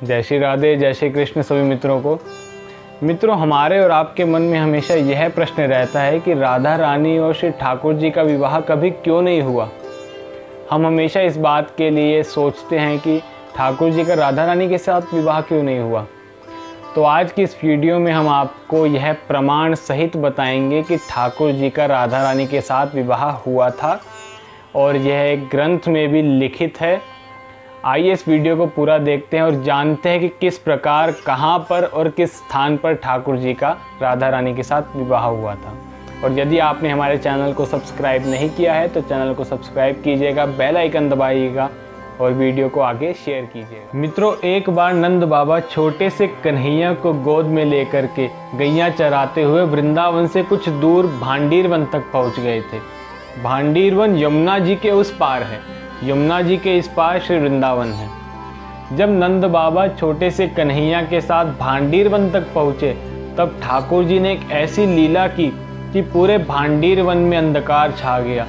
जय श्री राधे, जय श्री कृष्ण सभी मित्रों को। मित्रों, हमारे और आपके मन में हमेशा यह प्रश्न रहता है कि राधा रानी और श्री ठाकुर जी का विवाह कभी क्यों नहीं हुआ। हम हमेशा इस बात के लिए सोचते हैं कि ठाकुर जी का राधा रानी के साथ विवाह क्यों नहीं हुआ। तो आज की इस वीडियो में हम आपको यह प्रमाण सहित बताएंगे कि ठाकुर जी का राधा रानी के साथ विवाह हुआ था और यह एक ग्रंथ में भी लिखित है। आइए इस वीडियो को पूरा देखते हैं और जानते हैं कि किस प्रकार, कहां पर और किस स्थान पर ठाकुर जी का राधा रानी के साथ विवाह हुआ था। और यदि आपने हमारे चैनल को सब्सक्राइब नहीं किया है तो चैनल को सब्सक्राइब कीजिएगा, बेल आइकन दबाइएगा और वीडियो को आगे शेयर कीजिएगा। मित्रों, एक बार नंद बाबा छोटे से कन्हैया को गोद में लेकर के गैया चराते हुए वृंदावन से कुछ दूर भांडीर वन तक पहुंच गए थे। भांडीर वन यमुना जी के उस पार है, यमुना जी के इस पार श्री वृंदावन है। जब नंद बाबा छोटे से कन्हैया के साथ भांडीर वन तक पहुँचे तब ठाकुर जी ने एक ऐसी लीला की कि पूरे भांडीर वन में अंधकार छा गया।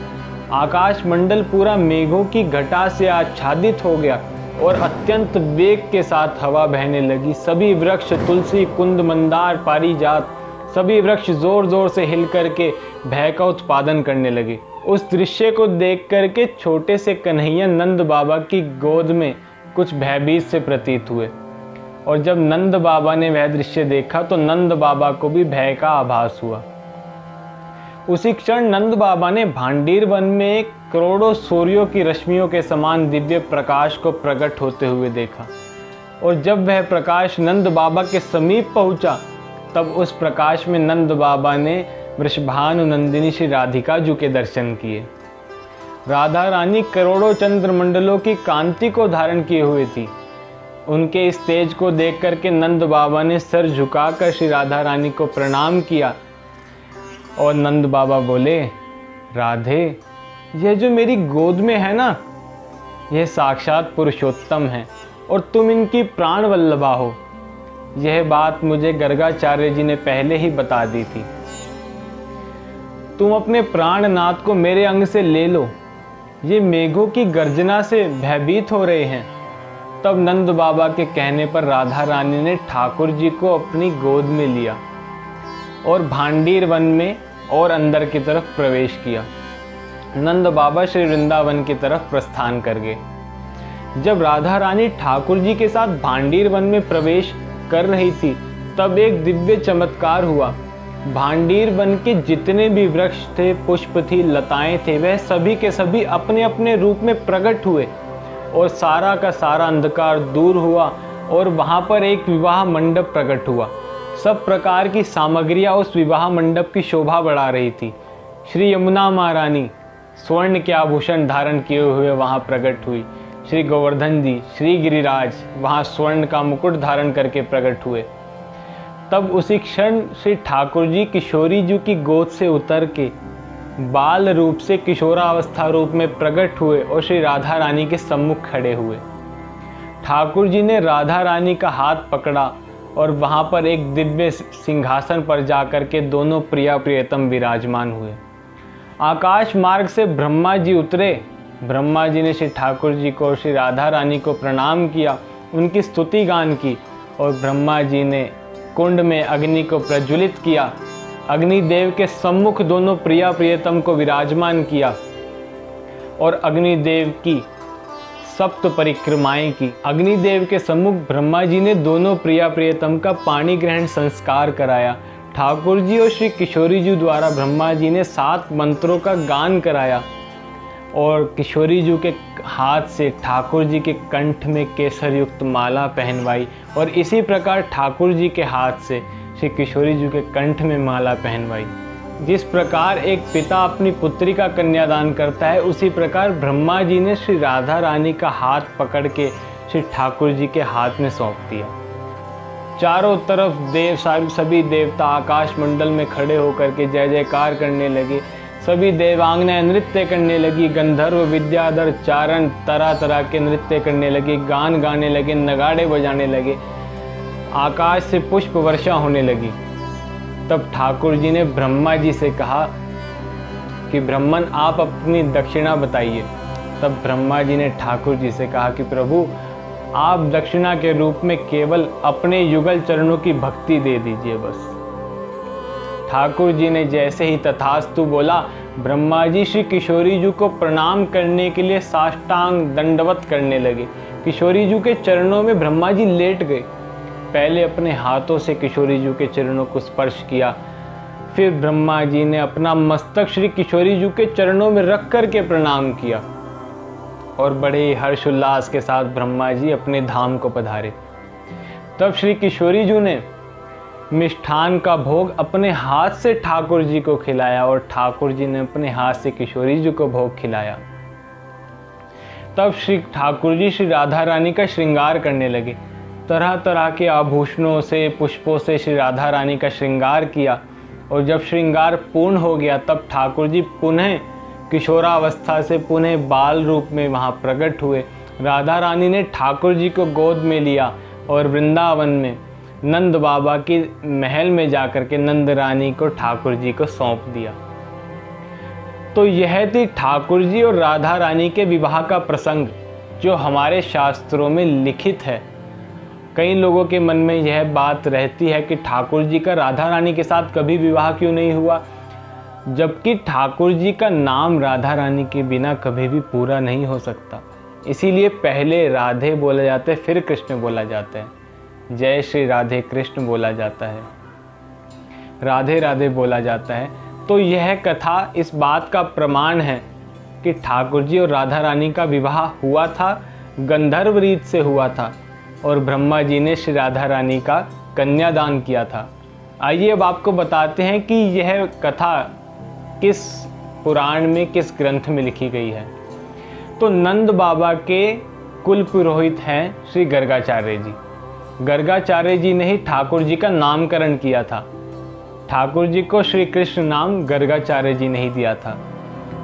आकाश मंडल पूरा मेघों की घटा से आच्छादित हो गया और अत्यंत वेग के साथ हवा बहने लगी। सभी वृक्ष, तुलसी, कुंद, मंदार, पारिजात, सभी वृक्ष जोर जोर से हिल करके भय का उत्पादन करने लगे। उस दृश्य को देख करके छोटे से कन्हैया नंद बाबा की गोद में कुछ भयभीत से प्रतीत हुए। और जब नंद बाबा ने वह दृश्य देखा तो नंद बाबा को भी भय का आभास हुआ। उसी क्षण नंद बाबा ने भांडीर वन में एक करोड़ों सूर्यों की रश्मियों के समान दिव्य प्रकाश को प्रकट होते हुए देखा। और जब वह प्रकाश नंद बाबा के समीप पहुंचा तब उस प्रकाश में नंद बाबा ने वृषभानु नंदिनी श्री राधिका जी के दर्शन किए। राधा रानी करोड़ों चंद्रमंडलों की कांति को धारण किए हुए थी। उनके इस तेज को देख करके नंद बाबा ने सर झुकाकर श्री राधा रानी को प्रणाम किया और नंद बाबा बोले, राधे, यह जो मेरी गोद में है ना, यह साक्षात पुरुषोत्तम है और तुम इनकी प्राण वल्लभा हो। यह बात मुझे गर्गाचार्य जी ने पहले ही बता दी थी। तुम अपने प्राणनाथ को मेरे अंग से ले लो, ये मेघों की गर्जना से भयभीत हो रहे हैं। तब नंद बाबा के कहने पर राधा रानी ने ठाकुर जी को अपनी गोद में लिया और भांडीर वन में और अंदर की तरफ प्रवेश किया। नंद बाबा श्री वृंदावन की तरफ प्रस्थान कर गए। जब राधा रानी ठाकुर जी के साथ भांडीर वन में प्रवेश कर रही थी तब एक दिव्य चमत्कार हुआ। भांडीर वन के जितने भी वृक्ष थे, पुष्प थी, लताएं थे, वह सभी के सभी अपने अपने रूप में प्रकट हुए और सारा का सारा अंधकार दूर हुआ और वहां पर एक विवाह मंडप प्रकट हुआ। सब प्रकार की सामग्रियां उस विवाह मंडप की शोभा बढ़ा रही थी। श्री यमुना महारानी स्वर्ण के आभूषण धारण किए हुए वहां प्रकट हुई। श्री गोवर्धन जी, श्री गिरिराज वहां स्वर्ण का मुकुट धारण करके प्रकट हुए। तब उसी क्षण श्री ठाकुर जी किशोरी जी की गोद से उतर के बाल रूप से किशोरावस्था रूप में प्रकट हुए और श्री राधा रानी के सम्मुख खड़े हुए। ठाकुर जी ने राधा रानी का हाथ पकड़ा और वहां पर एक दिव्य सिंहासन पर जाकर के दोनों प्रिया प्रियतम विराजमान हुए। आकाश मार्ग से ब्रह्मा जी उतरे। ब्रह्मा जी ने श्री ठाकुर जी को और श्री राधा रानी को प्रणाम किया, उनकी स्तुति गान की और ब्रह्मा जी ने कुंड में अग्नि को प्रज्वलित किया। अग्निदेव के सम्मुख दोनों प्रिया प्रियतम को विराजमान किया और अग्निदेव की सप्त परिक्रमाएं की। अग्निदेव के सम्मुख ब्रह्मा जी ने दोनों प्रिया प्रियतम का पाणी ग्रहण संस्कार कराया। ठाकुर जी और श्री किशोरी जी द्वारा ब्रह्मा जी ने 7 मंत्रों का गान कराया और किशोरी जी के हाथ से ठाकुर जी के कंठ में केसर युक्त माला पहनवाई और इसी प्रकार ठाकुर जी के हाथ से श्री किशोरी जी के कंठ में माला पहनवाई। जिस प्रकार एक पिता अपनी पुत्री का कन्यादान करता है, उसी प्रकार ब्रह्मा जी ने श्री राधा रानी का हाथ पकड़ के श्री ठाकुर जी के हाथ में सौंप दिया। चारों तरफ देव, सभी देवता आकाश मंडल में खड़े होकर के जय जयकार करने लगे। सभी देवांगनाएं नृत्य करने लगी। गंधर्व, विद्याधर, चारण तरह तरह के नृत्य करने लगे, गान गाने लगे, नगाड़े बजाने लगे। आकाश से पुष्प वर्षा होने लगी। तब ठाकुर जी ने ब्रह्मा जी से कहा कि ब्रह्मन, आप अपनी दक्षिणा बताइए। तब ब्रह्मा जी ने ठाकुर जी से कहा कि प्रभु आप दक्षिणा के रूप में केवल अपने युगल चरणों की भक्ति दे दीजिए बस। ठाकुर जी ने जैसे ही तथास्तु बोला, ब्रह्मा जी श्री किशोरी जी को प्रणाम करने के लिए साष्टांग दंडवत करने लगे। किशोरी जी के चरणों में ब्रह्मा जी लेट गए। पहले अपने हाथों से किशोरी जी के चरणों को स्पर्श किया, फिर ब्रह्मा जी ने अपना मस्तक श्री किशोरी जी के चरणों में रख करके प्रणाम किया और बड़े हर्षोल्लास के साथ ब्रह्मा जी अपने धाम को पधारे। तब श्री किशोरी जी ने मिष्ठान का भोग अपने हाथ से ठाकुर जी को खिलाया और ठाकुर जी ने अपने हाथ से किशोरी जी को भोग खिलाया। तब श्री ठाकुर जी श्री राधा रानी का श्रृंगार करने लगे। तरह तरह के आभूषणों से, पुष्पों से श्री राधा रानी का श्रृंगार किया और जब श्रृंगार पूर्ण हो गया तब ठाकुर जी पुनः किशोरावस्था से पुनः बाल रूप में वहाँ प्रकट हुए। राधा रानी ने ठाकुर जी को गोद में लिया और वृंदावन में नंद बाबा की महल में जाकर के नंद रानी को ठाकुर जी को सौंप दिया। तो यह थी ठाकुर जी और राधा रानी के विवाह का प्रसंग जो हमारे शास्त्रों में लिखित है। कई लोगों के मन में यह बात रहती है कि ठाकुर जी का राधा रानी के साथ कभी विवाह क्यों नहीं हुआ, जबकि ठाकुर जी का नाम राधा रानी के बिना कभी भी पूरा नहीं हो सकता। इसीलिए पहले राधे बोला जाता है, फिर कृष्ण बोला जाता है। जय श्री राधे कृष्ण बोला जाता है, राधे राधे बोला जाता है। तो यह कथा इस बात का प्रमाण है कि ठाकुर जी और राधा रानी का विवाह हुआ था, गंधर्व रीत से हुआ था और ब्रह्मा जी ने श्री राधा रानी का कन्यादान किया था। आइए अब आपको बताते हैं कि यह कथा किस पुराण में, किस ग्रंथ में लिखी गई है। तो नंद बाबा के कुल पुरोहित हैं श्री गर्गाचार्य जी। गर्गाचार्य जी ने ही ठाकुर जी का नामकरण किया था। ठाकुर जी को श्री कृष्ण नाम गर्गाचार्य जी ने ही दिया था।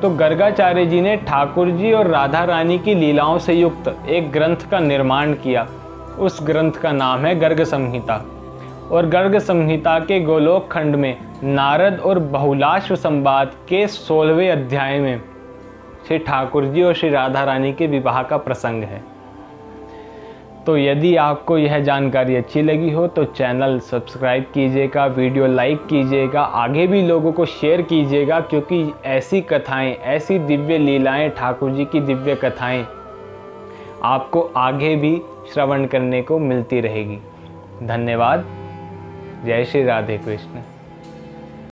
तो गर्गाचार्य जी ने ठाकुर जी और राधा रानी की लीलाओं से युक्त एक ग्रंथ का निर्माण किया। उस ग्रंथ का नाम है गर्ग संहिता। और गर्ग संहिता के गोलोक खंड में नारद और बहुलाश्व संवाद के 16वें अध्याय में श्री ठाकुर जी और श्री राधा रानी के विवाह का प्रसंग है। तो यदि आपको यह जानकारी अच्छी लगी हो तो चैनल सब्सक्राइब कीजिएगा, वीडियो लाइक कीजिएगा, आगे भी लोगों को शेयर कीजिएगा, क्योंकि ऐसी कथाएं, ऐसी दिव्य लीलाएं, ठाकुर जी की दिव्य कथाएं आपको आगे भी श्रवण करने को मिलती रहेगी। धन्यवाद। जय श्री राधे कृष्ण।